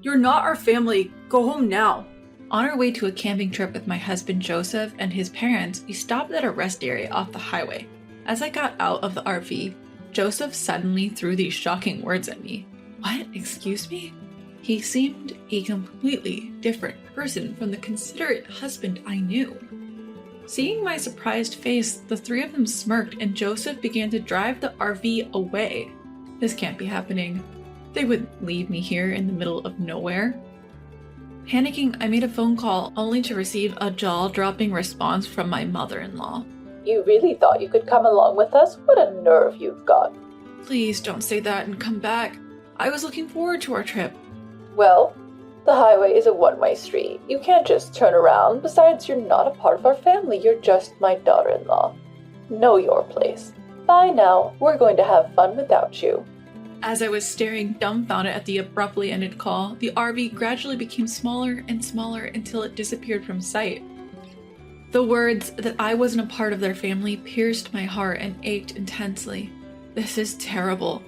You're not our family. Go home now. On our way to a camping trip with my husband Joseph and his parents, we stopped at a rest area off the highway. As I got out of the RV, Joseph suddenly threw these shocking words at me. What? Excuse me? He seemed a completely different person from the considerate husband I knew. Seeing my surprised face, the three of them smirked and Joseph began to drive the RV away. This can't be happening. They wouldn't leave me here in the middle of nowhere. Panicking, I made a phone call only to receive a jaw-dropping response from my mother-in-law. You really thought you could come along with us? What a nerve you've got. Please don't say that and come back. I was looking forward to our trip. Well, the highway is a one-way street. You can't just turn around. Besides, you're not a part of our family. You're just my daughter-in-law. Know your place. Bye now. We're going to have fun without you. As I was staring dumbfounded at the abruptly ended call, the RV gradually became smaller and smaller until it disappeared from sight. The words that I wasn't a part of their family pierced my heart and ached intensely. This is terrible.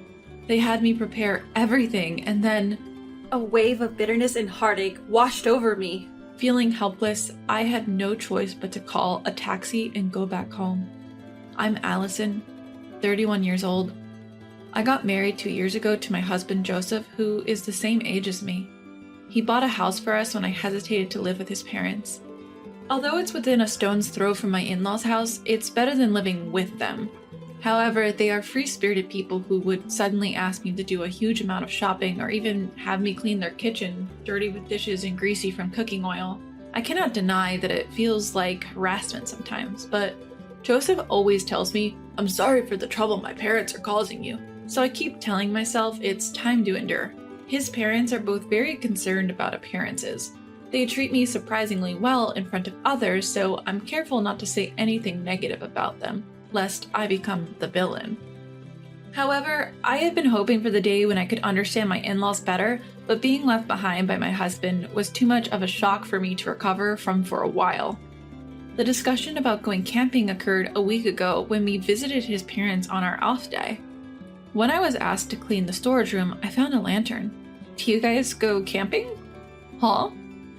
They had me prepare everything, and then a wave of bitterness and heartache washed over me. Feeling helpless, I had no choice but to call a taxi and go back home. I'm Allison, 31 years old. I got married 2 years ago to my husband Joseph, who is the same age as me. He bought a house for us when I hesitated to live with his parents. Although it's within a stone's throw from my in-laws' house, it's better than living with them. However, they are free-spirited people who would suddenly ask me to do a huge amount of shopping or even have me clean their kitchen, dirty with dishes and greasy from cooking oil. I cannot deny that it feels like harassment sometimes, but Joseph always tells me, "I'm sorry for the trouble my parents are causing you." So I keep telling myself it's time to endure. His parents are both very concerned about appearances. They treat me surprisingly well in front of others, so I'm careful not to say anything negative about them, lest I become the villain. However, I had been hoping for the day when I could understand my in-laws better, but being left behind by my husband was too much of a shock for me to recover from for a while. The discussion about going camping occurred a week ago when we visited his parents on our off day. When I was asked to clean the storage room, I found a lantern. Do you guys go camping? Huh?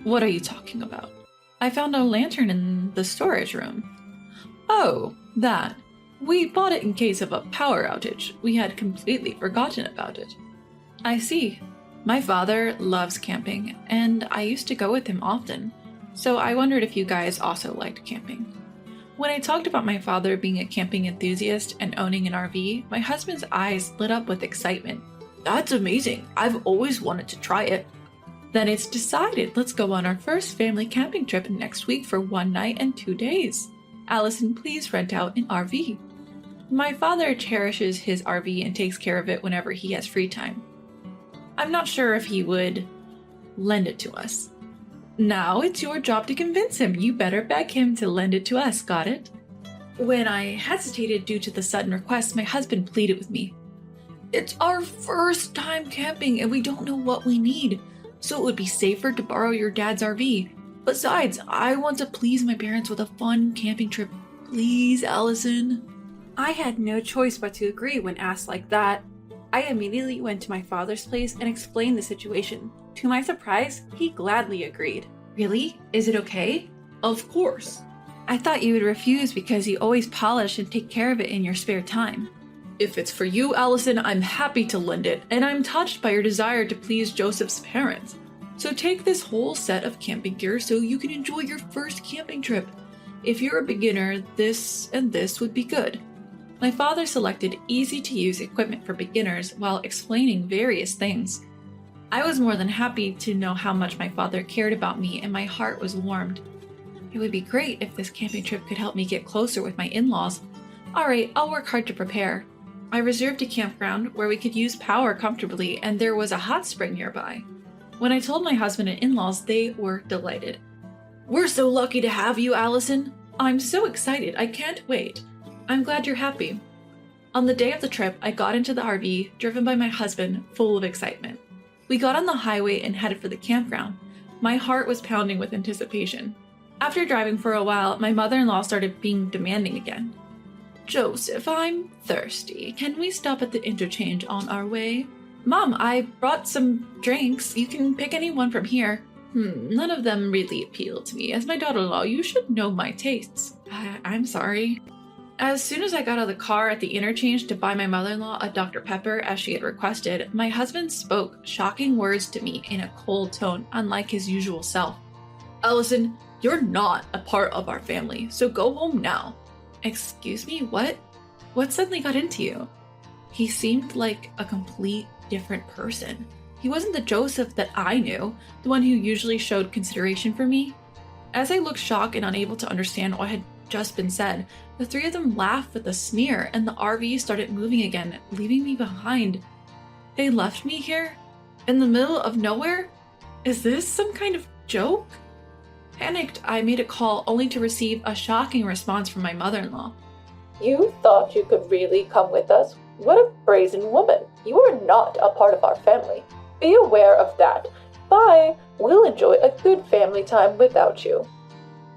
What are you talking about? I found a lantern in the storage room. Oh, that. We bought it in case of a power outage. We had completely forgotten about it. I see. My father loves camping, and I used to go with him often, so I wondered if you guys also liked camping. When I talked about my father being a camping enthusiast and owning an RV, my husband's eyes lit up with excitement. That's amazing. I've always wanted to try it. Then it's decided. Let's go on our first family camping trip next week for 1 night and 2 days. Allison, please rent out an RV. My father cherishes his RV and takes care of it whenever he has free time. I'm not sure if he would lend it to us. Now it's your job to convince him. You better beg him to lend it to us, got it? When I hesitated due to the sudden request, my husband pleaded with me. It's our first time camping and we don't know what we need, so it would be safer to borrow your dad's RV. Besides, I want to please my parents with a fun camping trip. Please, Allison. I had no choice but to agree when asked like that. I immediately went to my father's place and explained the situation. To my surprise, he gladly agreed. Really? Is it okay? Of course. I thought you would refuse because you always polish and take care of it in your spare time. If it's for you, Allison, I'm happy to lend it, and I'm touched by your desire to please Joseph's parents. So take this whole set of camping gear so you can enjoy your first camping trip. If you're a beginner, this and this would be good. My father selected easy-to-use equipment for beginners while explaining various things. I was more than happy to know how much my father cared about me, and my heart was warmed. It would be great if this camping trip could help me get closer with my in-laws. Alright, I'll work hard to prepare. I reserved a campground where we could use power comfortably, and there was a hot spring nearby. When I told my husband and in-laws, they were delighted. We're so lucky to have you, Allison. I'm so excited, I can't wait. I'm glad you're happy. On the day of the trip, I got into the RV, driven by my husband, full of excitement. We got on the highway and headed for the campground. My heart was pounding with anticipation. After driving for a while, my mother-in-law started being demanding again. Joseph, I'm thirsty. Can we stop at the interchange on our way? Mom, I brought some drinks. You can pick any one from here. None of them really appeal to me. As my daughter-in-law, you should know my tastes. I'm sorry. As soon as I got out of the car at the interchange to buy my mother-in-law a Dr. Pepper as she had requested, my husband spoke shocking words to me in a cold tone, unlike his usual self. Allison, you're not a part of our family, so go home now. Excuse me, what? What suddenly got into you? He seemed like a complete different person. He wasn't the Joseph that I knew, the one who usually showed consideration for me. As I looked shocked and unable to understand what had just been said, the three of them laughed with a sneer and the RV started moving again, leaving me behind. They left me here? In the middle of nowhere? Is this some kind of joke? Panicked, I made a call only to receive a shocking response from my mother-in-law. You thought you could really come with us? What a brazen woman. You are not a part of our family. Be aware of that. Bye. We'll enjoy a good family time without you.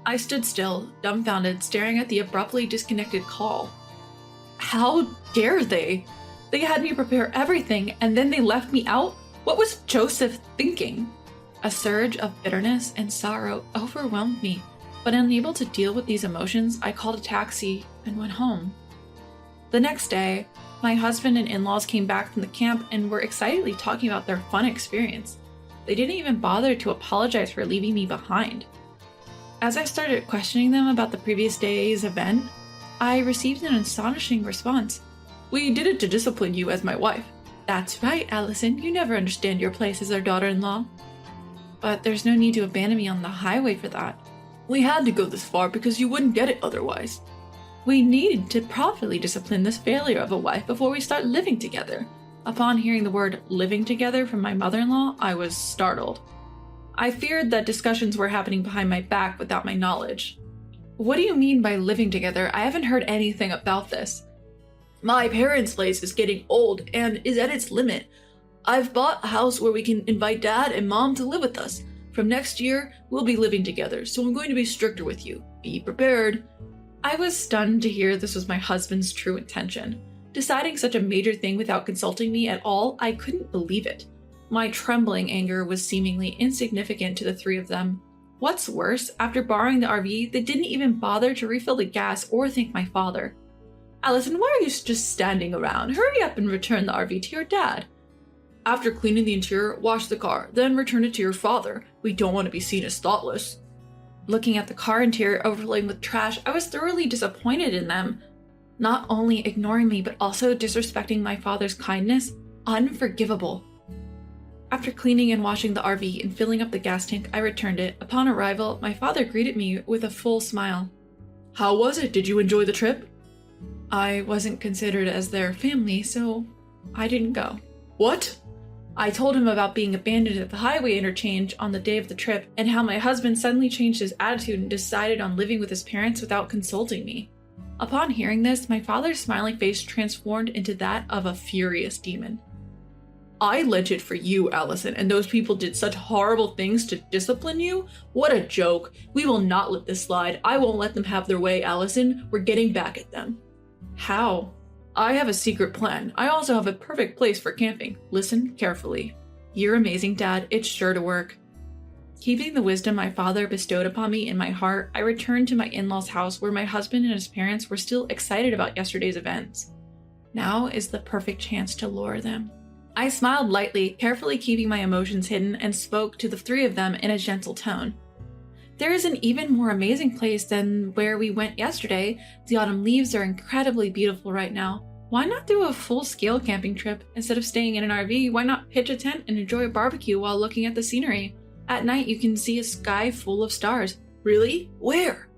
I stood still, dumbfounded, staring at the abruptly disconnected call. How dare they? They had me prepare everything, and then they left me out? What was Joseph thinking? A surge of bitterness and sorrow overwhelmed me, but unable to deal with these emotions, I called a taxi and went home. The next day, my husband and in-laws came back from the camp and were excitedly talking about their fun experience. They didn't even bother to apologize for leaving me behind. As I started questioning them about the previous day's event, I received an astonishing response. We did it to discipline you as my wife. That's right, Allison, you never understand your place as our daughter-in-law. But there's no need to abandon me on the highway for that. We had to go this far because you wouldn't get it otherwise. We needed to properly discipline this failure of a wife before we start living together. Upon hearing the word living together from my mother-in-law, I was startled. I feared that discussions were happening behind my back without my knowledge. What do you mean by living together? I haven't heard anything about this. My parents' place is getting old and is at its limit. I've bought a house where we can invite Dad and Mom to live with us. From next year, we'll be living together, so I'm going to be stricter with you. Be prepared. I was stunned to hear this was my husband's true intention. Deciding such a major thing without consulting me at all, I couldn't believe it. My trembling anger was seemingly insignificant to the three of them. What's worse, after borrowing the RV, they didn't even bother to refill the gas or thank my father. Allison, why are you just standing around? Hurry up and return the RV to your dad. After cleaning the interior, wash the car, then return it to your father. We don't want to be seen as thoughtless. Looking at the car interior overlaid with trash, I was thoroughly disappointed in them. Not only ignoring me, but also disrespecting my father's kindness. Unforgivable. After cleaning and washing the RV and filling up the gas tank, I returned it. Upon arrival, my father greeted me with a full smile. How was it? Did you enjoy the trip? I wasn't considered as their family, so I didn't go. What? I told him about being abandoned at the highway interchange on the day of the trip and how my husband suddenly changed his attitude and decided on living with his parents without consulting me. Upon hearing this, my father's smiling face transformed into that of a furious demon. I lent it for you, Allison, and those people did such horrible things to discipline you? What a joke. We will not let this slide. I won't let them have their way, Allison. We're getting back at them. How? I have a secret plan. I also have a perfect place for camping. Listen carefully. You're amazing, Dad. It's sure to work. Keeping the wisdom my father bestowed upon me in my heart, I returned to my in-laws' house where my husband and his parents were still excited about yesterday's events. Now is the perfect chance to lure them. I smiled lightly, carefully keeping my emotions hidden, and spoke to the three of them in a gentle tone. There is an even more amazing place than where we went yesterday. The autumn leaves are incredibly beautiful right now. Why not do a full-scale camping trip? Instead of staying in an RV, why not pitch a tent and enjoy a barbecue while looking at the scenery? At night, you can see a sky full of stars. Really? Where?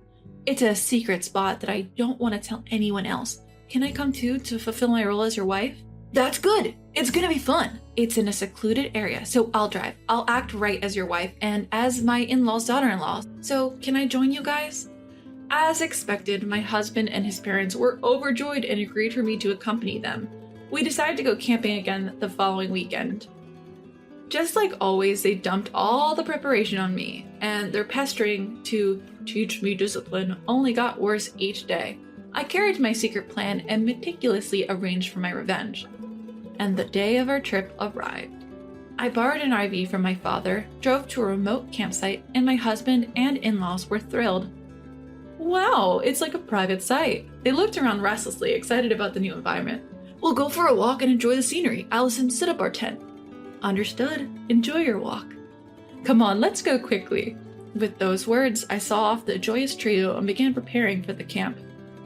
It's a secret spot that I don't want to tell anyone else. Can I come too to fulfill my role as your wife? That's good! It's gonna be fun! It's in a secluded area, so I'll drive. I'll act right as your wife and as my in-law's daughter-in-law. So can I join you guys? As expected, my husband and his parents were overjoyed and agreed for me to accompany them. We decided to go camping again the following weekend. Just like always, they dumped all the preparation on me, and their pestering to teach me discipline only got worse each day. I carried my secret plan and meticulously arranged for my revenge. and the day of our trip arrived. I borrowed an RV from my father, drove to a remote campsite, and my husband and in-laws were thrilled. Wow, it's like a private site. They looked around restlessly, excited about the new environment. We'll go for a walk and enjoy the scenery. Allison, set up our tent. Understood. Enjoy your walk. Come on, let's go quickly. With those words, I saw off the joyous trio and began preparing for the camp.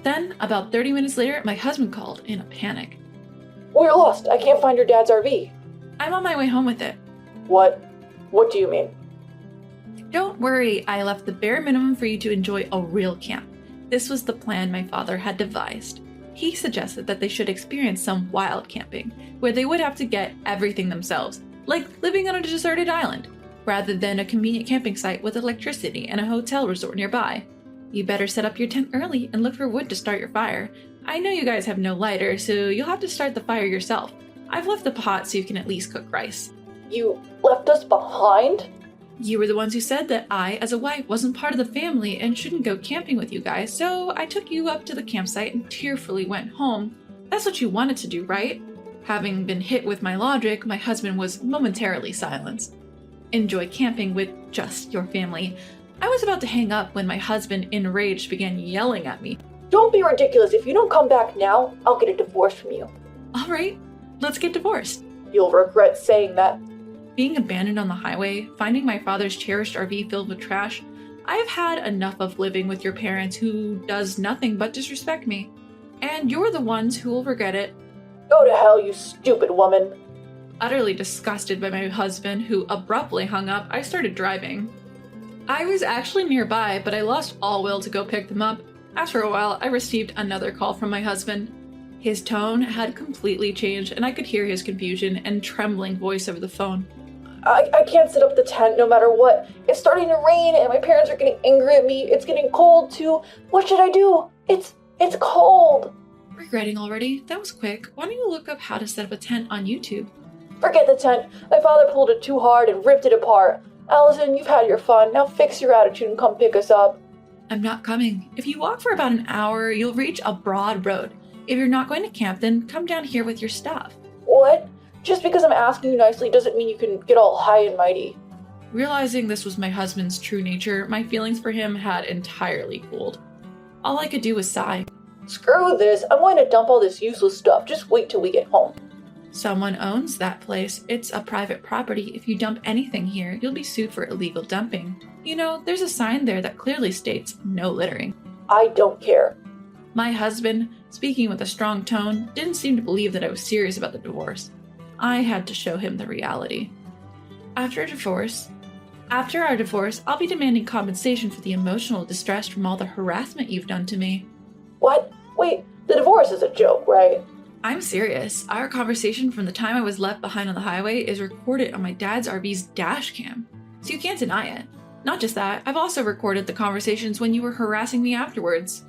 Then, about 30 minutes later, my husband called in a panic. We're lost. I can't find your dad's RV. I'm on my way home with it. What? What do you mean? Don't worry, I left the bare minimum for you to enjoy a real camp. This was the plan my father had devised. He suggested that they should experience some wild camping, where they would have to get everything themselves, like living on a deserted island, rather than a convenient camping site with electricity and a hotel resort nearby. You better set up your tent early and look for wood to start your fire. I know you guys have no lighter, so you'll have to start the fire yourself. I've left the pot so you can at least cook rice. You left us behind? You were the ones who said that I, as a wife, wasn't part of the family and shouldn't go camping with you guys, so I took you up to the campsite and tearfully went home. That's what you wanted to do, right? Having been hit with my logic, my husband was momentarily silenced. Enjoy camping with just your family. I was about to hang up when my husband, enraged, began yelling at me. Don't be ridiculous. If you don't come back now, I'll get a divorce from you. All right, let's get divorced. You'll regret saying that. Being abandoned on the highway, finding my father's cherished RV filled with trash, I've had enough of living with your parents who does nothing but disrespect me. And you're the ones who will regret it. Go to hell, you stupid woman. Utterly disgusted by my husband, who abruptly hung up, I started driving. I was actually nearby, but I lost all will to go pick them up. After a while, I received another call from my husband. His tone had completely changed, and I could hear his confusion and trembling voice over the phone. I can't set up the tent no matter what. It's starting to rain and my parents are getting angry at me. It's getting cold too. What should I do? It's cold. Regretting already? That was quick. Why don't you look up how to set up a tent on YouTube? Forget the tent. My father pulled it too hard and ripped it apart. Allison, you've had your fun. Now fix your attitude and come pick us up. I'm not coming. If you walk for about an hour, you'll reach a broad road. If you're not going to camp, then come down here with your stuff. What? Just because I'm asking you nicely doesn't mean you can get all high and mighty. Realizing this was my husband's true nature, my feelings for him had entirely cooled. All I could do was sigh. Screw this. I'm going to dump all this useless stuff. Just wait till we get home. Someone owns that place. It's a private property. If you dump anything here, you'll be sued for illegal dumping. You know, there's a sign there that clearly states no littering. I don't care. My husband, speaking with a strong tone, didn't seem to believe that I was serious about the divorce. I had to show him the reality. After our divorce, I'll be demanding compensation for the emotional distress from all the harassment you've done to me. What? Wait, the divorce is a joke, right? I'm serious. Our conversation from the time I was left behind on the highway is recorded on my dad's RV's dash cam, so you can't deny it. Not just that, I've also recorded the conversations when you were harassing me afterwards.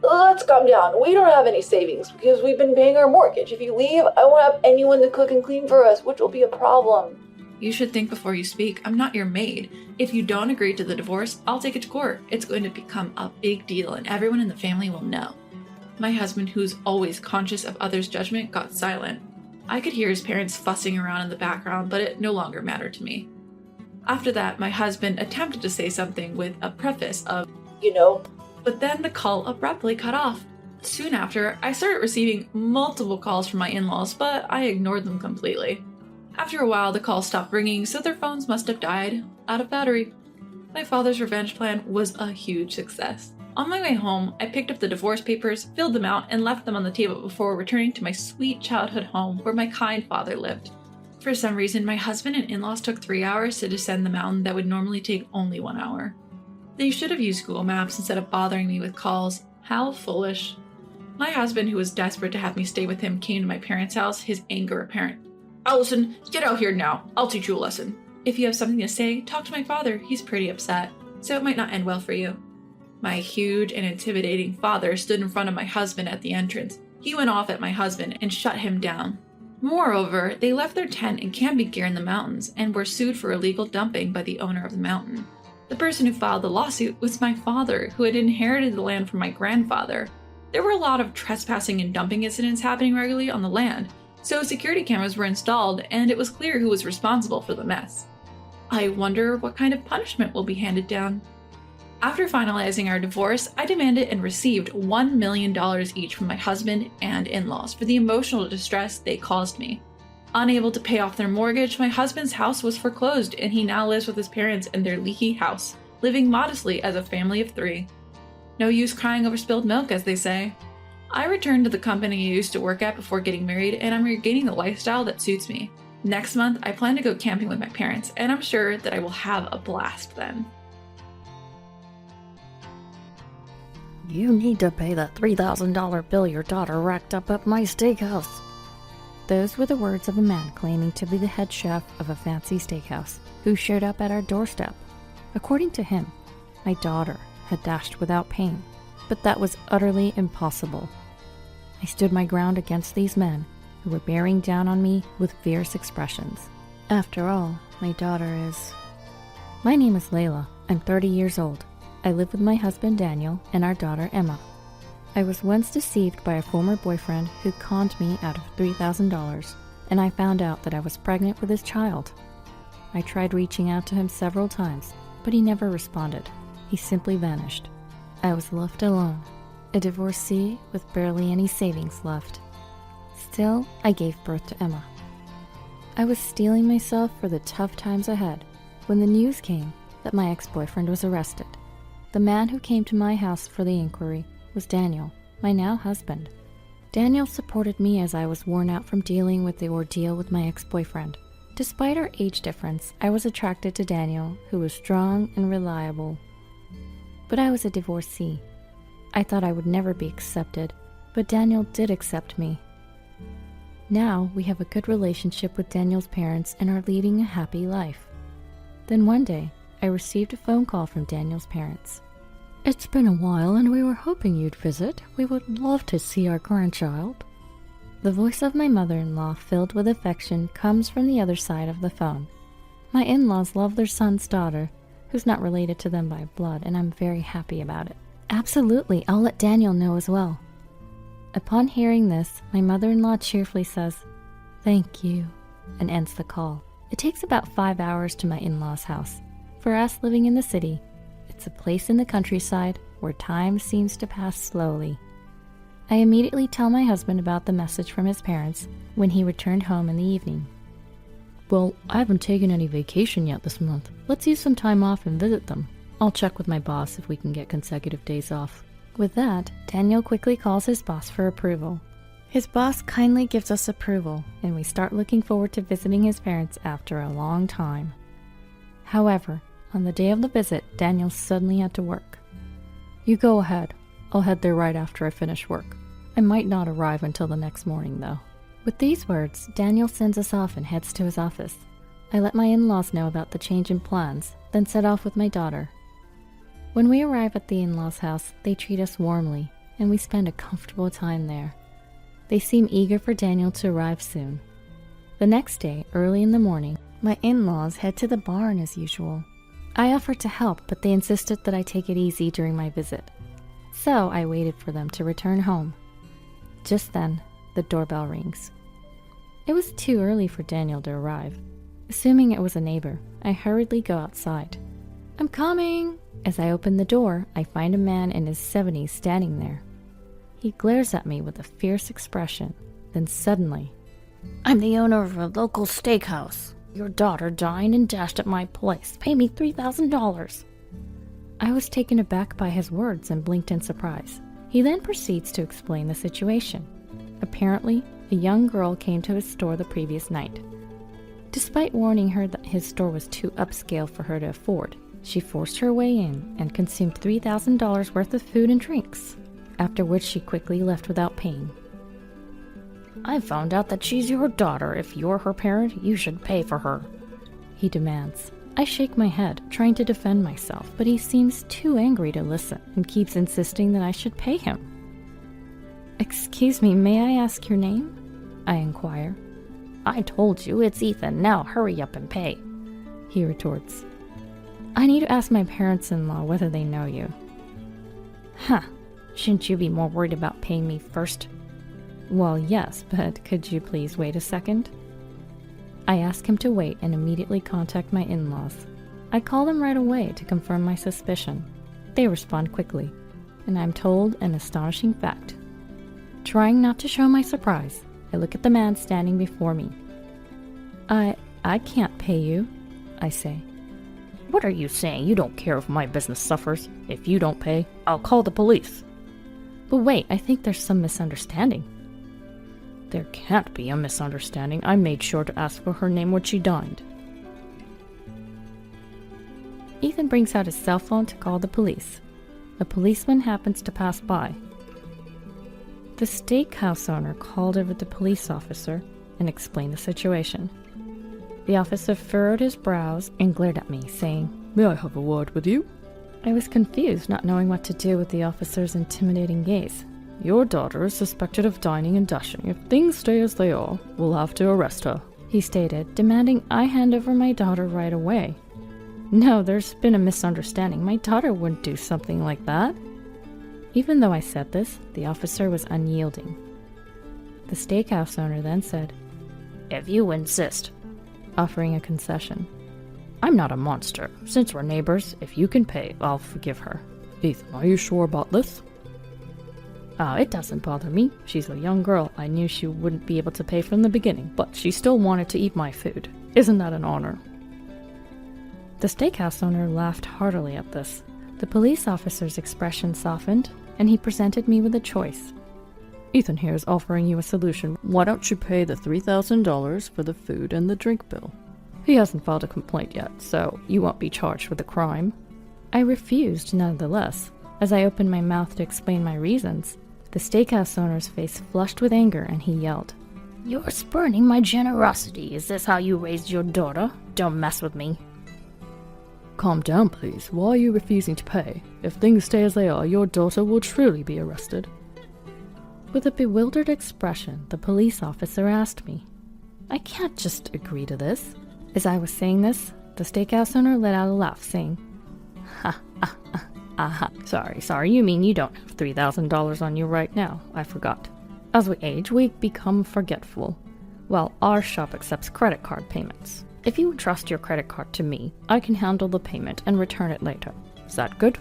Let's calm down. We don't have any savings because we've been paying our mortgage. If you leave, I won't have anyone to cook and clean for us, which will be a problem. You should think before you speak. I'm not your maid. If you don't agree to the divorce, I'll take it to court. It's going to become a big deal and everyone in the family will know. My husband, who's always conscious of others' judgment, got silent. I could hear his parents fussing around in the background, but it no longer mattered to me. After that, my husband attempted to say something with a preface of, you know, but then the call abruptly cut off. Soon after, I started receiving multiple calls from my in-laws, but I ignored them completely. After a while, the calls stopped ringing, so their phones must have died out of battery. My father's revenge plan was a huge success. On my way home, I picked up the divorce papers, filled them out, and left them on the table before returning to my sweet childhood home where my kind father lived. For some reason, my husband and in-laws took 3 hours to descend the mountain that would normally take only 1 hour. They should have used Google Maps instead of bothering me with calls. How foolish. My husband, who was desperate to have me stay with him, came to my parents' house, his anger apparent. Allison, get out here now. I'll teach you a lesson. If you have something to say, talk to my father. He's pretty upset, so it might not end well for you. My huge and intimidating father stood in front of my husband at the entrance. He went off at my husband and shut him down. Moreover, they left their tent and camping gear in the mountains and were sued for illegal dumping by the owner of the mountain. The person who filed the lawsuit was my father, who had inherited the land from my grandfather. There were a lot of trespassing and dumping incidents happening regularly on the land, So security cameras were installed, and it was clear who was responsible for the mess. I wonder what kind of punishment will be handed down. After finalizing our divorce, I demanded and received $1 million each from my husband and in-laws for the emotional distress they caused me. Unable to pay off their mortgage, my husband's house was foreclosed, and he now lives with his parents in their leaky house, living modestly as a family of 3. No use crying over spilled milk, as they say. I returned to the company I used to work at before getting married, and I'm regaining the lifestyle that suits me. Next month, I plan to go camping with my parents, and I'm sure that I will have a blast then. You need to pay that $3,000 bill your daughter racked up at my steakhouse. Those were the words of a man claiming to be the head chef of a fancy steakhouse, who showed up at our doorstep. According to him, my daughter had dashed without paying, but that was utterly impossible. I stood my ground against these men, who were bearing down on me with fierce expressions. After all, my daughter is... My name is Layla. I'm 30 years old. I live with my husband Daniel and our daughter Emma. I was once deceived by a former boyfriend who conned me out of $3,000, and I found out that I was pregnant with his child. I tried reaching out to him several times, but he never responded. He simply vanished. I was left alone, a divorcee with barely any savings left. Still, I gave birth to Emma. I was steeling myself for the tough times ahead when the news came that my ex-boyfriend was arrested. The man who came to my house for the inquiry was Daniel, my now husband. Daniel supported me as I was worn out from dealing with the ordeal with my ex-boyfriend. Despite our age difference, I was attracted to Daniel, who was strong and reliable. But I was a divorcee. I thought I would never be accepted, but Daniel did accept me. Now we have a good relationship with Daniel's parents and are leading a happy life. Then one day, I received a phone call from Daniel's parents. It's been a while and we were hoping you'd visit. We would love to see our grandchild. The voice of my mother-in-law, filled with affection, comes from the other side of the phone. My in-laws love their son's daughter, who's not related to them by blood, and I'm very happy about it. Absolutely, I'll let Daniel know as well. Upon hearing this, my mother-in-law cheerfully says, "Thank you," and ends the call. It takes about 5 hours to my in-laws' house. For us living in the city, it's a place in the countryside where time seems to pass slowly. I immediately tell my husband about the message from his parents when he returned home in the evening. Well, I haven't taken any vacation yet this month. Let's use some time off and visit them. I'll check with my boss if we can get consecutive days off. With that, Daniel quickly calls his boss for approval. His boss kindly gives us approval, and we start looking forward to visiting his parents after a long time. However, on the day of the visit, Daniel suddenly had to work. You go ahead. I'll head there right after I finish work. I might not arrive until the next morning, though. With these words, Daniel sends us off and heads to his office. I let my in-laws know about the change in plans, then set off with my daughter. When we arrive at the in-laws' house, they treat us warmly, and we spend a comfortable time there. They seem eager for Daniel to arrive soon. The next day, early in the morning, my in-laws head to the barn as usual. I offered to help, but they insisted that I take it easy during my visit. So I waited for them to return home. Just then, the doorbell rings. It was too early for Daniel to arrive. Assuming it was a neighbor, I hurriedly go outside. "I'm coming!" As I open the door, I find a man in his 70s standing there. He glares at me with a fierce expression. Then suddenly, "I'm the owner of a local steakhouse. Your daughter dined and dashed at my place. Pay me $3,000. I was taken aback by his words and blinked in surprise. He then proceeds to explain the situation. Apparently, a young girl came to his store the previous night. Despite warning her that his store was too upscale for her to afford, she forced her way in and consumed $3,000 worth of food and drinks, after which she quickly left without paying. I found out that she's your daughter. If you're her parent, you should pay for her," he demands. I shake my head, trying to defend myself, but he seems too angry to listen and keeps insisting that I should pay him. "Excuse me, may I ask your name?" I inquire. "I told you, it's Ethan. Now hurry up and pay," he retorts. "I need to ask my parents-in-law whether they know you." "Huh, shouldn't you be more worried about paying me first?" Well, yes, but could you please wait a second? I ask him to wait and immediately contact my in-laws. I call them right away to confirm my suspicion. They respond quickly, and I'm told an astonishing fact. Trying not to show my surprise, I look at the man standing before me. I can't pay you, I say. What are you saying? You don't care if my business suffers. If you don't pay, I'll call the police. But wait, I think there's some misunderstanding. There can't be a misunderstanding. I made sure to ask for her name when she dined. Ethan brings out his cell phone to call the police. A policeman happens to pass by. The steakhouse owner called over the police officer and explained the situation. The officer furrowed his brows and glared at me, saying, "May I have a word with you?" I was confused, not knowing what to do with the officer's intimidating gaze. "Your daughter is suspected of dining and dashing. If things stay as they are, we'll have to arrest her," he stated, demanding I hand over my daughter right away. No, there's been a misunderstanding. My daughter wouldn't do something like that. Even though I said this, the officer was unyielding. The steakhouse owner then said, "If you insist," offering a concession. "I'm not a monster. Since we're neighbors, if you can pay, I'll forgive her." "Ethan, are you sure about this?" It doesn't bother me. She's a young girl. I knew she wouldn't be able to pay from the beginning, but she still wanted to eat my food. Isn't that an honor?" The steakhouse owner laughed heartily at this. The police officer's expression softened, and he presented me with a choice. "Ethan here is offering you a solution. Why don't you pay the $3,000 for the food and the drink bill? He hasn't filed a complaint yet, so you won't be charged with a crime." I refused nonetheless. As I opened my mouth to explain my reasons, the steakhouse owner's face flushed with anger and he yelled, "You're spurning my generosity. Is this how you raised your daughter? Don't mess with me." "Calm down, please. Why are you refusing to pay? If things stay as they are, your daughter will truly be arrested." With a bewildered expression, the police officer asked me, "I can't just agree to this." As I was saying this, the steakhouse owner let out a laugh, saying, Sorry, you mean you don't have $3,000 on you right now? I forgot. As we age, we become forgetful. Well, our shop accepts credit card payments. If you entrust your credit card to me, I can handle the payment and return it later. Is that good?"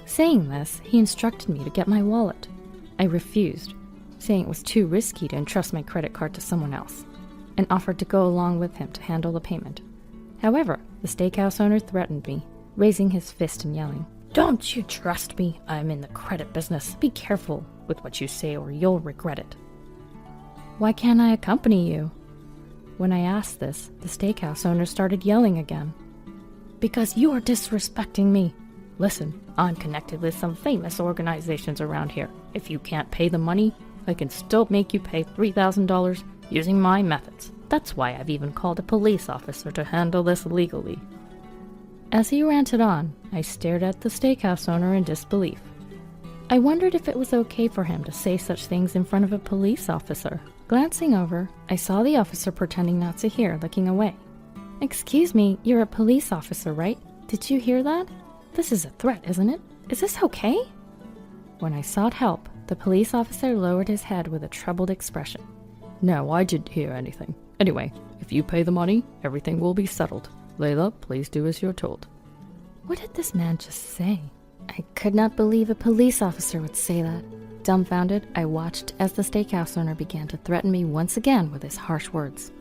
Saying this, he instructed me to get my wallet. I refused, saying it was too risky to entrust my credit card to someone else, and offered to go along with him to handle the payment. However, the steakhouse owner threatened me, raising his fist and yelling, "Don't you trust me? I'm in the credit business. Be careful with what you say or you'll regret it." "Why can't I accompany you?" When I asked this, the steakhouse owner started yelling again. "Because you're disrespecting me. Listen, I'm connected with some famous organizations around here. If you can't pay the money, I can still make you pay $3,000 using my methods. That's why I've even called a police officer to handle this legally." As he ranted on, I stared at the steakhouse owner in disbelief. I wondered if it was okay for him to say such things in front of a police officer. Glancing over, I saw the officer pretending not to hear, looking away. "Excuse me, you're a police officer, right? Did you hear that? This is a threat, isn't it? Is this okay?" When I sought help, the police officer lowered his head with a troubled expression. "No, I didn't hear anything. Anyway, if you pay the money, everything will be settled. Layla, please do as you're told." What did this man just say? I could not believe a police officer would say that. Dumbfounded, I watched as the steakhouse owner began to threaten me once again with his harsh words.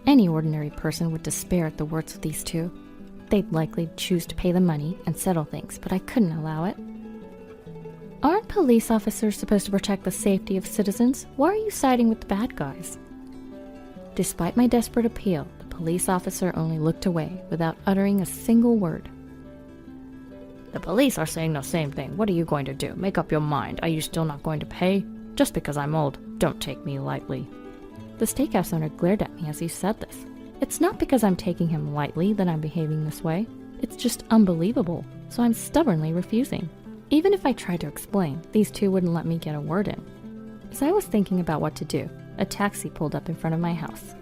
Any ordinary person would despair at the words of these two. They'd likely choose to pay the money and settle things, but I couldn't allow it. Aren't police officers supposed to protect the safety of citizens? Why are you siding with the bad guys? Despite my desperate appeal, the police officer only looked away without uttering a single word. "The police are saying the same thing. What are you going to do? Make up your mind. Are you still not going to pay? Just because I'm old, don't take me lightly." The steakhouse owner glared at me as he said this. It's not because I'm taking him lightly that I'm behaving this way. It's just unbelievable, so I'm stubbornly refusing. Even if I tried to explain, these two wouldn't let me get a word in. As I was thinking about what to do, a taxi pulled up in front of my house.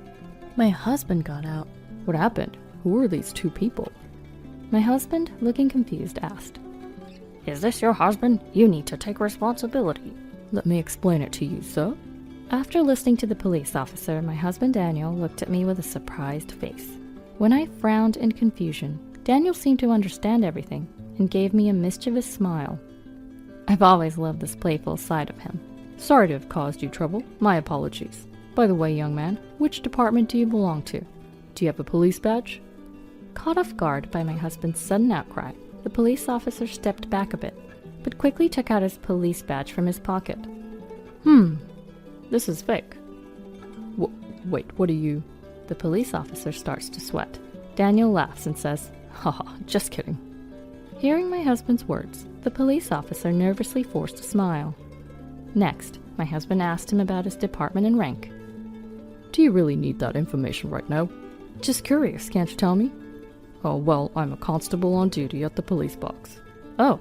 My husband got out. "What happened? Who are these two people?" My husband, looking confused, asked. "Is this your husband? You need to take responsibility." "Let me explain it to you, sir." After listening to the police officer, my husband Daniel looked at me with a surprised face. When I frowned in confusion, Daniel seemed to understand everything and gave me a mischievous smile. I've always loved this playful side of him. Sorry to have caused you trouble. My apologies. By the way, young man, which department do you belong to? Do you have a police badge? Caught off guard by my husband's sudden outcry, the police officer stepped back a bit, but quickly took out his police badge from his pocket. This is fake. Wait, what are you? The police officer starts to sweat. Daniel laughs and says, Haha, just kidding. Hearing my husband's words, the police officer nervously forced a smile. Next, my husband asked him about his department and rank. Do you really need that information right now? Just curious, can't you tell me? Oh, well, I'm a constable on duty at the police box. Oh,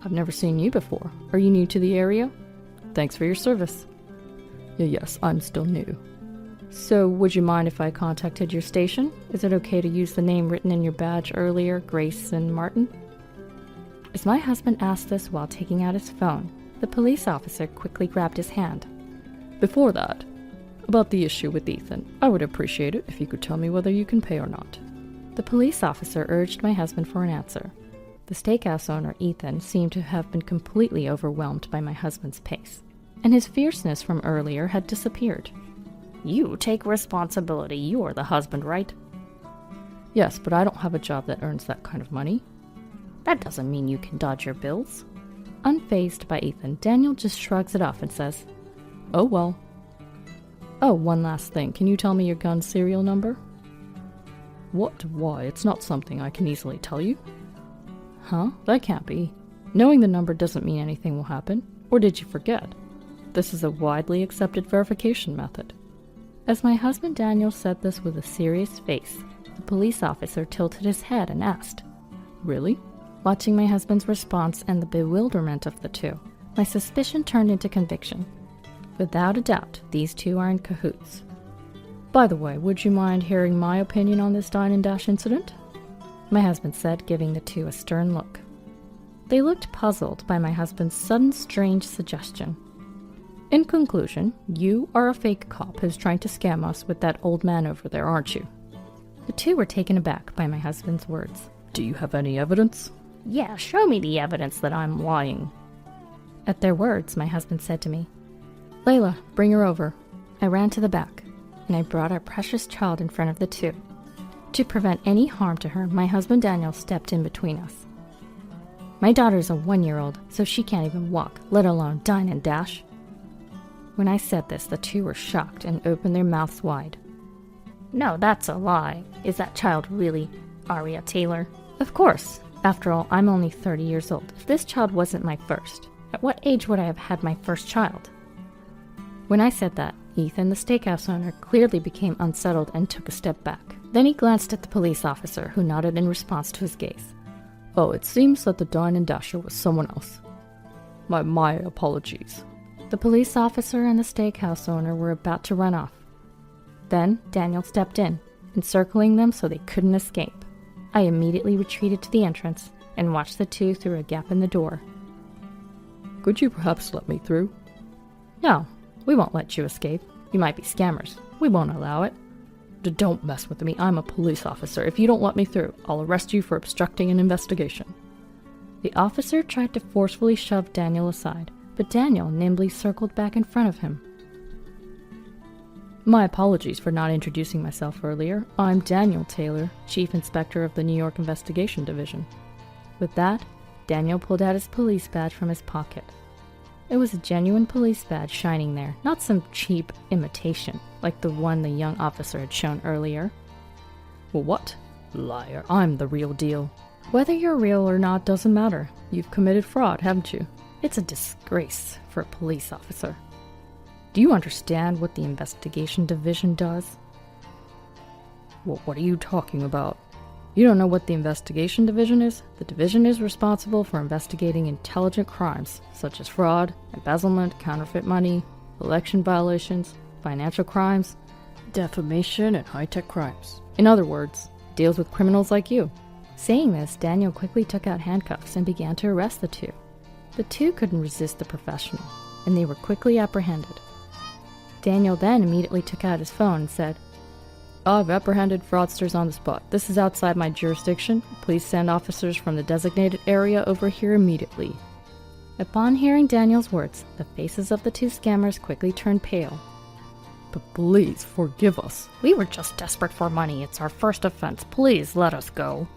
I've never seen you before. Are you new to the area? Thanks for your service. Yes, I'm still new. So, would you mind if I contacted your station? Is it okay to use the name written in your badge earlier, Grayson Martin? As my husband asked this while taking out his phone, the police officer quickly grabbed his hand. Before that, about the issue with Ethan, I would appreciate it if you could tell me whether you can pay or not. The police officer urged my husband for an answer. The steakhouse owner, Ethan, seemed to have been completely overwhelmed by my husband's pace, and his fierceness from earlier had disappeared. You take responsibility. You're the husband, right? Yes, but I don't have a job that earns that kind of money. That doesn't mean you can dodge your bills. Unfazed by Ethan, Daniel just shrugs it off and says, Oh, well. Oh, one last thing. Can you tell me your gun serial number? What? Why? It's not something I can easily tell you. Huh? That can't be. Knowing the number doesn't mean anything will happen. Or did you forget? This is a widely accepted verification method. As my husband Daniel said this with a serious face, the police officer tilted his head and asked, Really? Watching my husband's response and the bewilderment of the two, my suspicion turned into conviction. Without a doubt, these two are in cahoots. By the way, would you mind hearing my opinion on this dine and dash incident? My husband said, giving the two a stern look. They looked puzzled by my husband's sudden strange suggestion. In conclusion, you are a fake cop who's trying to scam us with that old man over there, aren't you? The two were taken aback by my husband's words. Do you have any evidence? Yeah, show me the evidence that I'm lying. At their words, my husband said to me, Layla, bring her over. I ran to the back, and I brought our precious child in front of the two. To prevent any harm to her, my husband Daniel stepped in between us. My daughter's a 1-year-old, so she can't even walk, let alone dine and dash. When I said this, the two were shocked and opened their mouths wide. No, that's a lie. Is that child really Aria Taylor? Of course. After all, I'm only 30 years old. If this child wasn't my first, at what age would I have had my first child? When I said that, Ethan, the steakhouse owner, clearly became unsettled and took a step back. Then he glanced at the police officer, who nodded in response to his gaze. Oh, it seems that the dine and dasher was someone else. My apologies. The police officer and the steakhouse owner were about to run off. Then Daniel stepped in, encircling them so they couldn't escape. I immediately retreated to the entrance and watched the two through a gap in the door. Could you perhaps let me through? No, we won't let you escape. You might be scammers. We won't allow it. Don't mess with me. I'm a police officer. If you don't let me through, I'll arrest you for obstructing an investigation. The officer tried to forcefully shove Daniel aside, but Daniel nimbly circled back in front of him. My apologies for not introducing myself earlier. I'm Daniel Taylor, Chief Inspector of the New York Investigation Division. With that, Daniel pulled out his police badge from his pocket. It was a genuine police badge shining there, not some cheap imitation, like the one the young officer had shown earlier. Well, what? Liar, I'm the real deal. Whether you're real or not doesn't matter. You've committed fraud, haven't you? It's a disgrace for a police officer. Do you understand what the investigation division does? Well, what are you talking about? You don't know what the investigation division is? The division is responsible for investigating intelligent crimes, such as fraud, embezzlement, counterfeit money, election violations, financial crimes, defamation, and high-tech crimes. In other words, deals with criminals like you. Saying this, Daniel quickly took out handcuffs and began to arrest the two. The two couldn't resist the professional, and they were quickly apprehended. Daniel then immediately took out his phone and said, I've apprehended fraudsters on the spot. This is outside my jurisdiction. Please send officers from the designated area over here immediately. Upon hearing Daniel's words, the faces of the two scammers quickly turned pale. But please forgive us. We were just desperate for money. It's our first offense. Please let us go.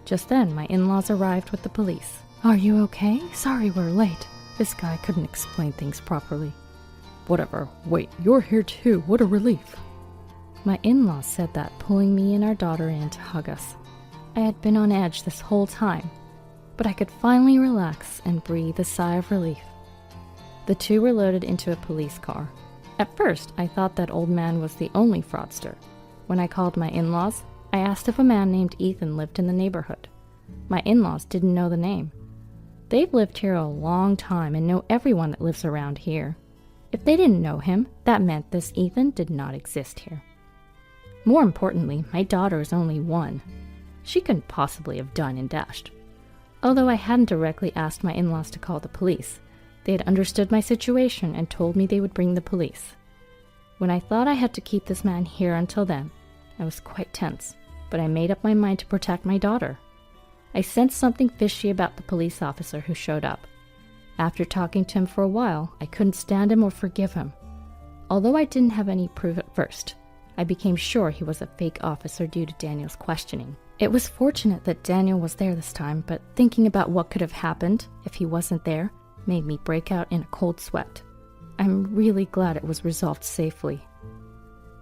Just then, my in-laws arrived with the police. Are you okay? Sorry we're late. This guy couldn't explain things properly. Whatever. Wait, you're here too. What a relief. My in-laws said that, pulling me and our daughter in to hug us. I had been on edge this whole time, but I could finally relax and breathe a sigh of relief. The two were loaded into a police car. At first, I thought that old man was the only fraudster. When I called my in-laws, I asked if a man named Ethan lived in the neighborhood. My in-laws didn't know the name. They've lived here a long time and know everyone that lives around here. If they didn't know him, that meant this Ethan did not exist here. More importantly, my daughter is only 1. She couldn't possibly have done and dashed. Although I hadn't directly asked my in-laws to call the police, they had understood my situation and told me they would bring the police. When I thought I had to keep this man here until then, I was quite tense, but I made up my mind to protect my daughter. I sensed something fishy about the police officer who showed up. After talking to him for a while, I couldn't stand him or forgive him. Although I didn't have any proof at first, I became sure he was a fake officer due to Daniel's questioning. It was fortunate that Daniel was there this time, but thinking about what could have happened if he wasn't there made me break out in a cold sweat. I'm really glad it was resolved safely.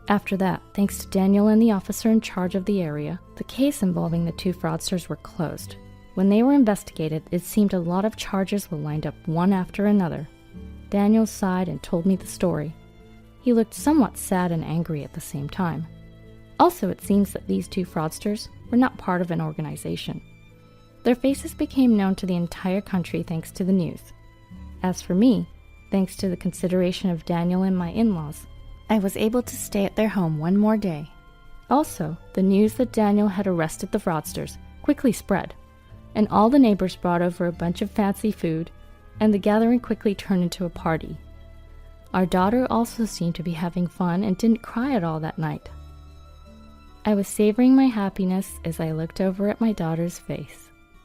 After that, thanks to Daniel and the officer in charge of the area, the case involving the 2 fraudsters were closed. When they were investigated, it seemed a lot of charges were lined up one after another. Daniel sighed and told me the story. He looked somewhat sad and angry at the same time. Also, it seems that these 2 fraudsters were not part of an organization. Their faces became known to the entire country thanks to the news. As for me, thanks to the consideration of Daniel and my in-laws, I was able to stay at their home one more day. Also, the news that Daniel had arrested the fraudsters quickly spread, and all the neighbors brought over a bunch of fancy food, and the gathering quickly turned into a party. Our daughter also seemed to be having fun and didn't cry at all that night. I was savoring my happiness as I looked over at my daughter's face.